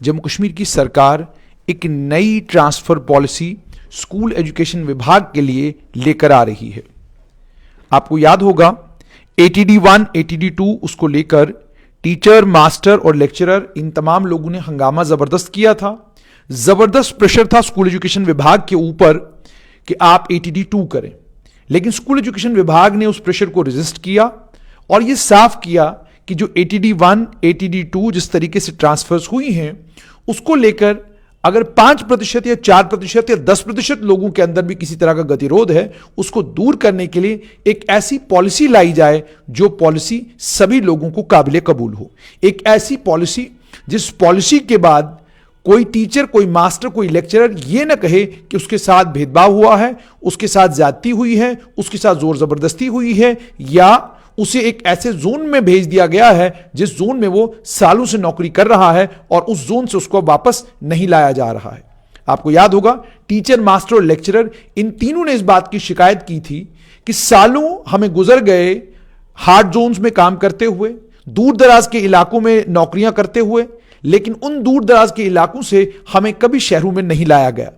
जम्मू कश्मीर की सरकार एक नई ट्रांसफर पॉलिसी स्कूल एजुकेशन विभाग के लिए लेकर आ रही है। आपको याद होगा ATD 1, ATD 2 उसको लेकर टीचर, मास्टर और लेक्चरर इन तमाम लोगों ने हंगामा जबरदस्त किया था। जबरदस्त प्रेशर था स्कूल एजुकेशन विभाग के ऊपर कि आप ATD 2 करें, लेकिन स्कूल एजुकेशन विभाग ने उस प्रेशर को रेजिस्ट किया और यह साफ किया कि जो ATD 1, ATD 2 जिस तरीके से ट्रांसफर्स हुई हैं उसको लेकर अगर 5% या 4% या 10% लोगों के अंदर भी किसी तरह का गतिरोध है, उसको दूर करने के लिए एक ऐसी पॉलिसी लाई जाए जो पॉलिसी सभी लोगों को काबिले कबूल हो। एक ऐसी पॉलिसी जिस पॉलिसी के बाद कोई टीचर, कोई मास्टर, कोई लेक्चरर ये ना कहे कि उसके साथ भेदभाव हुआ है, उसके साथ ज्यादती हुई है, उसके साथ जोर जबरदस्ती हुई है, या उसे एक ऐसे जोन में भेज दिया गया है जिस जोन में वो सालों से नौकरी कर रहा है और उस जोन से उसको वापस नहीं लाया जा रहा है। आपको याद होगा टीचर, मास्टर और लेक्चरर इन तीनों ने इस बात की शिकायत की थी कि सालों हमें गुजर गए हार्ड जोन्स में काम करते हुए, दूर दराज के इलाकों में नौकरियां करते हुए, लेकिन उन दूर दराज के इलाकों से हमें कभी शहरों में नहीं लाया गया।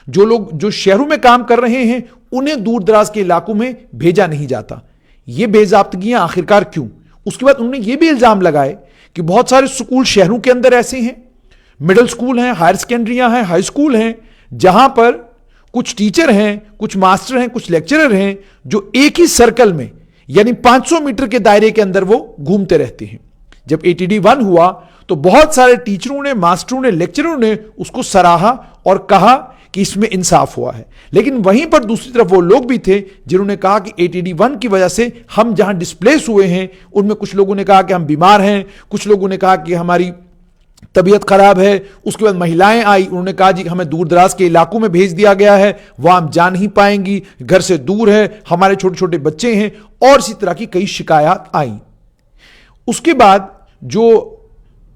जो लोग जो शहरों में काम कर रहे हैं उन्हें दूर दराज के इलाकों में भेजा नहीं जाता। ये बेजाब्तगियां आखिरकार क्यों? उसके बाद उन्होंने ये भी इल्जाम लगाए कि बहुत सारे स्कूल शहरों के अंदर ऐसे हैं, मिडिल स्कूल हैं, हायर सेकेंडरियां हैं, हाई स्कूल हैं, जहां पर कुछ टीचर हैं, कुछ मास्टर हैं, कुछ लेक्चरर हैं जो एक ही सर्कल में यानी 500 मीटर के दायरे के अंदर वो घूमते रहते हैं। जब ATD 1 हुआ तो बहुत सारे टीचरों ने, मास्टरों ने, लेक्चरों ने उसको सराहा और कहा कि इसमें इंसाफ हुआ है। लेकिन वहीं पर दूसरी तरफ वो लोग भी थे जिन्होंने कहा कि ATD 1 की वजह से हम जहां डिस्प्लेस हुए हैं उनमें कुछ लोगों ने कहा कि हम बीमार हैं, कुछ लोगों ने कहा कि हमारी तबीयत खराब है। उसके बाद महिलाएं आई, उन्होंने कहा जी हमें दूर दराज के इलाकों में भेज दिया गया है, वहां हम जा नहीं पाएंगी, घर से दूर है, हमारे छोटे छोटे बच्चे हैं, और इसी तरह की कई शिकायत आई। उसके बाद जो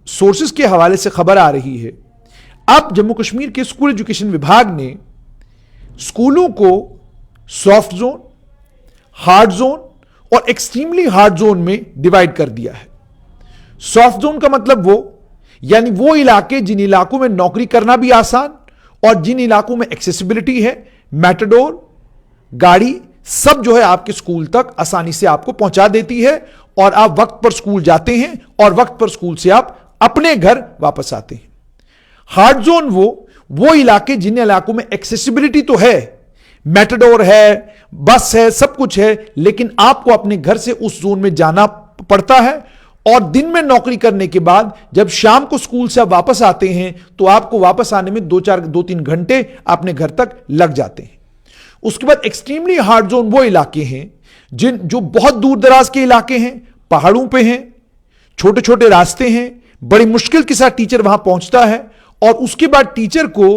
सोर्सेस के हवाले से खबर आ रही है, अब जम्मू कश्मीर के स्कूल एजुकेशन विभाग ने स्कूलों को सॉफ्ट जोन, हार्ड जोन और एक्सट्रीमली हार्ड जोन में डिवाइड कर दिया है। सॉफ्ट जोन का मतलब यानी वो इलाके जिन इलाकों में नौकरी करना भी आसान और जिन इलाकों में एक्सेसिबिलिटी है, मेटाडोर गाड़ी सब जो है आपके स्कूल तक आसानी से आपको पहुंचा देती है और आप वक्त पर स्कूल जाते हैं और वक्त पर स्कूल से आप अपने घर वापस आते हैं। हार्ड जोन वो इलाके जिन इलाकों में एक्सेसिबिलिटी तो है, मेटाडोर है, बस है, सब कुछ है, लेकिन आपको अपने घर से उस जोन में जाना पड़ता है और दिन में नौकरी करने के बाद जब शाम को स्कूल से आप वापस आते हैं तो आपको वापस आने में 2-3 घंटे अपने घर तक लग जाते हैं। उसके बाद एक्सट्रीमली हार्ड जोन वो इलाके हैं जो बहुत दूर दराज के इलाके हैं, पहाड़ों पे हैं, छोटे छोटे रास्ते हैं, बड़ी मुश्किल के साथ टीचर वहां पहुंचता है और उसके बाद टीचर को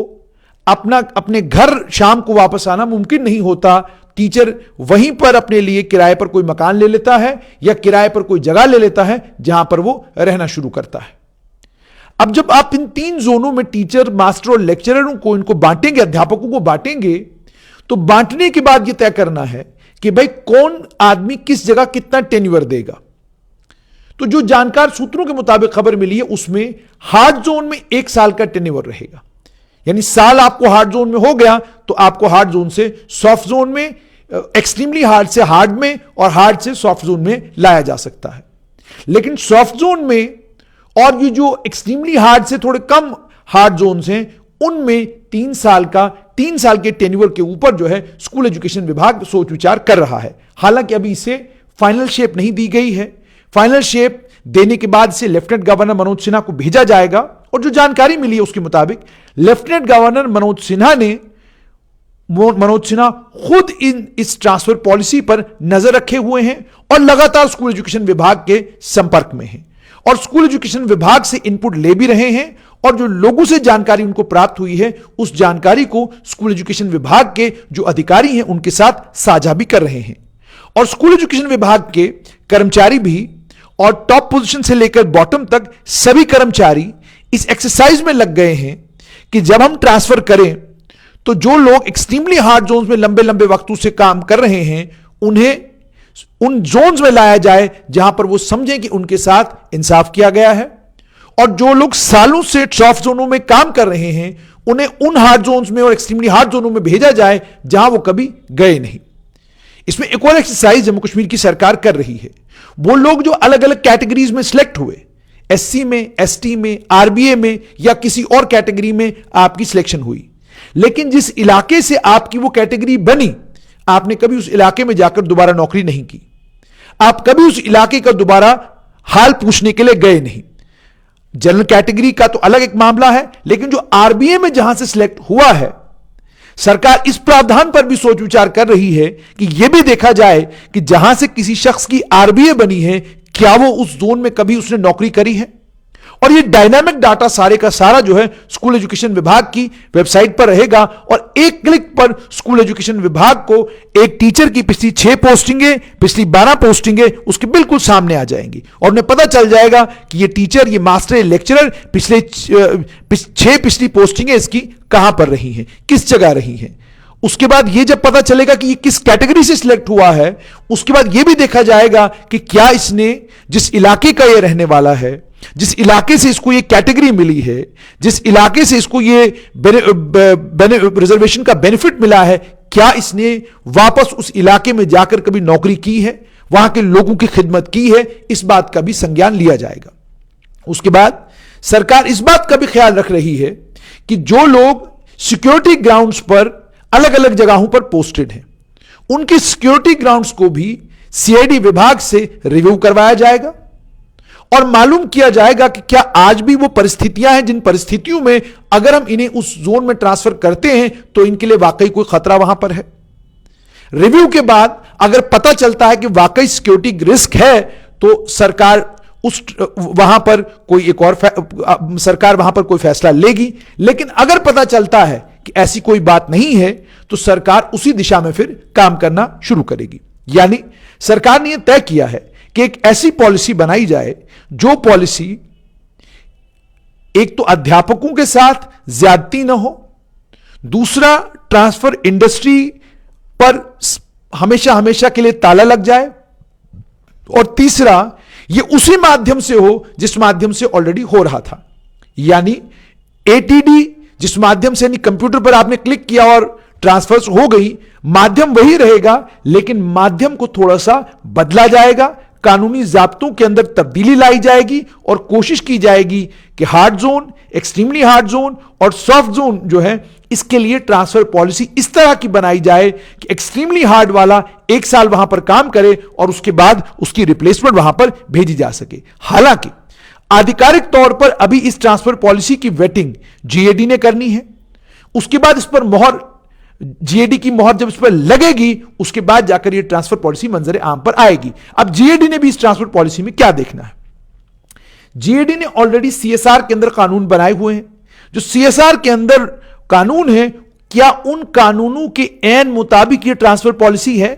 अपने घर शाम को वापस आना मुमकिन नहीं होता। टीचर वहीं पर अपने लिए किराए पर कोई मकान ले लेता है या किराए पर कोई जगह ले लेता है जहां पर वो रहना शुरू करता है। अब जब आप इन 3 जोनों में टीचर, मास्टर और लेक्चररों को इनको बांटेंगे, अध्यापकों को बांटेंगे, तो बांटने के बाद यह तय करना है कि भाई कौन आदमी किस जगह कितना टेन्योर देगा। तो जो जानकार सूत्रों के मुताबिक खबर मिली है उसमें हार्ड जोन में 1 साल का टेन्योर रहेगा, यानी साल आपको हार्ड जोन में हो गया तो आपको हार्ड जोन से सॉफ्ट जोन में, एक्सट्रीमली हार्ड से हार्ड में और हार्ड से सॉफ्ट जोन में लाया जा सकता है। लेकिन सॉफ्ट जोन में और ये जो एक्सट्रीमली हार्ड से थोड़े कम हार्ड जोन हैं उनमें 3 साल के टेन्योर के ऊपर जो है स्कूल एजुकेशन विभाग सोच विचार कर रहा है। हालांकि अभी इसे फाइनल शेप नहीं दी गई है। फाइनल शेप देने के बाद इसे लेफ्टिनेंट गवर्नर मनोज सिन्हा को भेजा जाएगा और जो जानकारी मिली है उसके मुताबिक लेफ्टिनेंट गवर्नर मनोज सिन्हा खुद इस ट्रांसफर पॉलिसी पर नजर रखे हुए हैं और लगातार स्कूल एजुकेशन विभाग के संपर्क में हैं और स्कूल एजुकेशन विभाग से इनपुट ले भी रहे हैं और जो लोगों से जानकारी उनको प्राप्त हुई है उस जानकारी को स्कूल एजुकेशन विभाग के जो अधिकारी हैं उनके साथ साझा भी कर रहे हैं। और स्कूल एजुकेशन विभाग के कर्मचारी भी और टॉप पोजीशन से लेकर बॉटम तक सभी कर्मचारी इस एक्सरसाइज में लग गए हैं कि जब हम ट्रांसफर करें तो जो लोग एक्सट्रीमली हार्ड जोन्स में लंबे लंबे वक्तों से काम कर रहे हैं उन्हें उन जोन्स में लाया जाए जहां पर वो समझें कि उनके साथ इंसाफ किया गया है और जो लोग सालों से सॉफ्ट जोनों में काम कर रहे हैं उन्हें उन हार्ड जोन्स में और एक्सट्रीमली हार्ड जोनों में भेजा जाए जहां वो कभी गए नहीं। इसमें एक और एक्सरसाइज जम्मू कश्मीर की सरकार कर रही है। वो लोग जो अलग अलग कैटेगरीज में सिलेक्ट हुए, एससी में, एसटी में, आरबीए में या किसी और कैटेगरी में आपकी सिलेक्शन हुई, लेकिन जिस इलाके से आपकी वो कैटेगरी बनी आपने कभी उस इलाके में जाकर दोबारा नौकरी नहीं की, आप कभी उस इलाके का दोबारा हाल पूछने के लिए गए नहीं। जनरल कैटेगरी का तो अलग एक मामला है, लेकिन जो आरबीए में जहां से सिलेक्ट हुआ है, सरकार इस प्रावधान पर भी सोच विचार कर रही है कि यह भी देखा जाए कि जहां से किसी शख्स की आरबीए बनी है क्या वो उस जोन में कभी उसने नौकरी करी है। और ये डायनामिक डाटा सारे का सारा जो है स्कूल एजुकेशन विभाग की वेबसाइट पर रहेगा और एक क्लिक पर स्कूल एजुकेशन विभाग को एक टीचर की पिछली 6 पोस्टिंगें, पिछली 12 पोस्टिंगें उसके बिल्कुल सामने आ जाएंगी और उन्हें पता चल जाएगा कि ये टीचर, ये मास्टर, लेक्चरर पिछले 6 पिछली पोस्टिंगें इसकी कहां पर रही हैं, किस जगह रही हैं। उसके बाद यह जब पता चलेगा कि ये किस कैटेगरी से सिलेक्ट हुआ है, उसके बाद यह भी देखा जाएगा कि क्या इसने, जिस इलाके का यह रहने वाला है, जिस इलाके से इसको ये कैटेगरी मिली है, जिस इलाके से इसको ये रिजर्वेशन का बेनिफिट मिला है, क्या इसने वापस उस इलाके में जाकर कभी नौकरी की है, वहां के लोगों की खिदमत की है, इस बात का भी संज्ञान लिया जाएगा। उसके बाद सरकार इस बात का भी ख्याल रख रही है कि जो लोग सिक्योरिटी ग्राउंड्स पर अलग अलग जगहों पर पोस्टेड हैं, उनकी सिक्योरिटी ग्राउंड्स को भी सीआईडी विभाग से रिव्यू करवाया जाएगा और मालूम किया जाएगा कि क्या आज भी वो परिस्थितियां हैं जिन परिस्थितियों में अगर हम इन्हें उस जोन में ट्रांसफर करते हैं तो इनके लिए वाकई कोई खतरा वहां पर है। रिव्यू के बाद अगर पता चलता है कि वाकई सिक्योरिटी रिस्क है तो सरकार वहां पर कोई फैसला लेगी, लेकिन अगर पता चलता है कि ऐसी कोई बात नहीं है तो सरकार उसी दिशा में फिर काम करना शुरू करेगी। यानी सरकार ने यह तय किया है कि एक ऐसी पॉलिसी बनाई जाए जो पॉलिसी एक तो अध्यापकों के साथ ज्यादती ना हो, दूसरा ट्रांसफर इंडस्ट्री पर हमेशा हमेशा के लिए ताला लग जाए, और तीसरा यह उसी माध्यम से हो जिस माध्यम से ऑलरेडी हो रहा था। यानी एटीडी जिस माध्यम से कंप्यूटर पर आपने क्लिक किया और ट्रांसफर हो गई, माध्यम वही रहेगा लेकिन माध्यम को थोड़ा सा बदला जाएगा, कानूनी जाब्तों के अंदर तब्दीली लाई जाएगी और कोशिश की जाएगी कि hard zone, extremely hard zone और सॉफ्ट जोन जो है इसके लिए ट्रांसफर पॉलिसी इस तरह की बनाई जाए कि एक्सट्रीमली हार्ड वाला 1 साल वहां पर काम करे और उसके बाद उसकी रिप्लेसमेंट वहां पर भेजी जा सके। हालांकि आधिकारिक तौर पर अभी इस ट्रांसफर पॉलिसी की वेटिंग जीएडी ने करनी है, उसके बाद इस पर मोहर, जीएडी की मोहर जब इस पर लगेगी उसके बाद जाकर यह ट्रांसफर पॉलिसी मंजर आम पर आएगी। अब जीएडी ने भी इस ट्रांसफर पॉलिसी में क्या देखना है? जीएडी ने ऑलरेडी सीएसआर के अंदर कानून बनाए हुए हैं। जो सीएसआर के अंदर कानून है, क्या उन कानूनों के ऐन मुताबिक यह ट्रांसफर पॉलिसी है?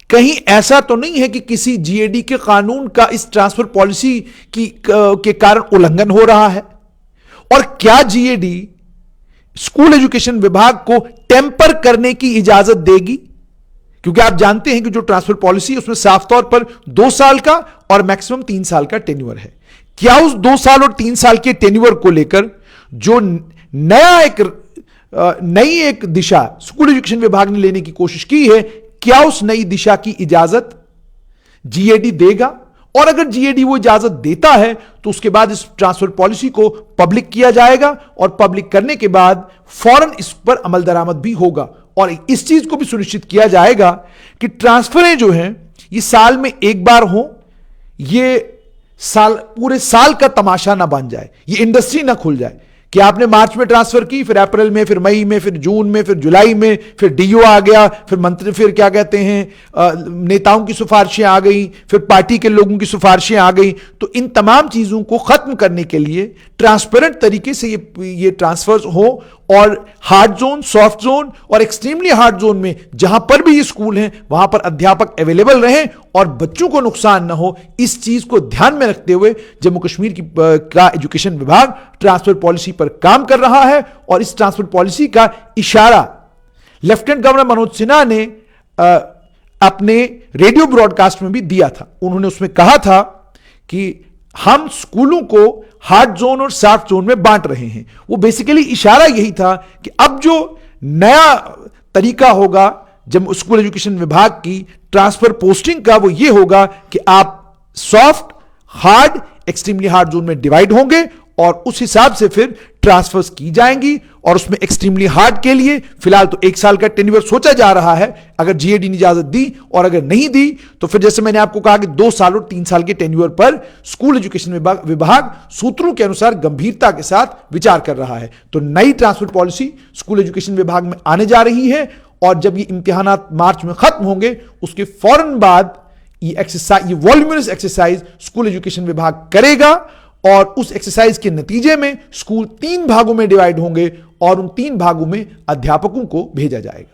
कहीं ऐसा तो नहीं है कि किसी जीएडी के कानून का इस ट्रांसफर पॉलिसी के कारण उल्लंघन हो रहा है? और क्या जीएडी स्कूल एजुकेशन विभाग को टेम्पर करने की इजाजत देगी? क्योंकि आप जानते हैं कि जो ट्रांसफर पॉलिसी उसमें साफ तौर पर 2 साल का और मैक्सिमम 3 साल का टेन्योर है। क्या उस 2 साल और 3 साल के टेन्योर को लेकर जो नई एक दिशा स्कूल एजुकेशन विभाग ने लेने की कोशिश की है, क्या उस नई दिशा की इजाजत जीएडी देगा? और अगर जीएडी वो इजाजत देता है तो उसके बाद इस ट्रांसफर पॉलिसी को पब्लिक किया जाएगा और पब्लिक करने के बाद फौरन इस पर अमल दरामद भी होगा। और इस चीज को भी सुनिश्चित किया जाएगा कि ट्रांसफरें जो हैं ये साल में एक बार हो, ये पूरे साल का तमाशा ना बन जाए, ये इंडस्ट्री ना खुल जाए कि आपने मार्च में ट्रांसफर की, फिर अप्रैल में, फिर मई में, फिर जून में, फिर जुलाई में, फिर डीओ आ गया, फिर मंत्री, फिर क्या कहते हैं नेताओं की सिफारिशें आ गई, फिर पार्टी के लोगों की सिफारिशें आ गई। तो इन तमाम चीजों को खत्म करने के लिए ट्रांसपेरेंट तरीके से ये ट्रांसफर हो और हार्ड जोन, सॉफ्ट जोन और एक्सट्रीमली हार्ड जोन में जहां पर भी ये स्कूल हैं वहां पर अध्यापक अवेलेबल रहें और बच्चों को नुकसान ना हो। इस चीज को ध्यान में रखते हुए जम्मू कश्मीर का एजुकेशन विभाग ट्रांसफर पॉलिसी पर काम कर रहा है और इस ट्रांसफर पॉलिसी का इशारा लेफ्टिनेंट गवर्नर मनोज सिन्हा ने अपने रेडियो ब्रॉडकास्ट में भी दिया था। उन्होंने उसमें कहा था कि हम स्कूलों को हार्ड जोन और सॉफ्ट जोन में बांट रहे हैं। वो बेसिकली इशारा यही था कि अब जो नया तरीका होगा जब स्कूल एजुकेशन विभाग की ट्रांसफर पोस्टिंग का, वो ये होगा कि आप soft, hard, extremely hard zone में डिवाइड होंगे और उस हिसाब से फिर ट्रांसफर्स की जाएंगी। और उसमें एक्सट्रीमली हार्ड के लिए फिलहाल तो 1 साल का टेन्योर सोचा जा रहा है, अगर जीएडी ने इजाजत दी, और अगर नहीं दी तो फिर जैसे मैंने आपको कहा कि 2 साल और 3 साल के टेन्योर पर स्कूल एजुकेशन विभाग सूत्रों के अनुसार गंभीरता के साथ विचार कर रहा है। तो नई ट्रांसफर पॉलिसी स्कूल एजुकेशन विभाग में आने जा रही है और जब ये इम्तिहानात मार्च में खत्म होंगे उसके फौरन बाद ये वॉल्यूमिनस एक्सरसाइज स्कूल एजुकेशन विभाग करेगा और उस एक्सरसाइज के नतीजे में स्कूल 3 भागों में डिवाइड होंगे और उन 3 भागों में अध्यापकों को भेजा जाएगा।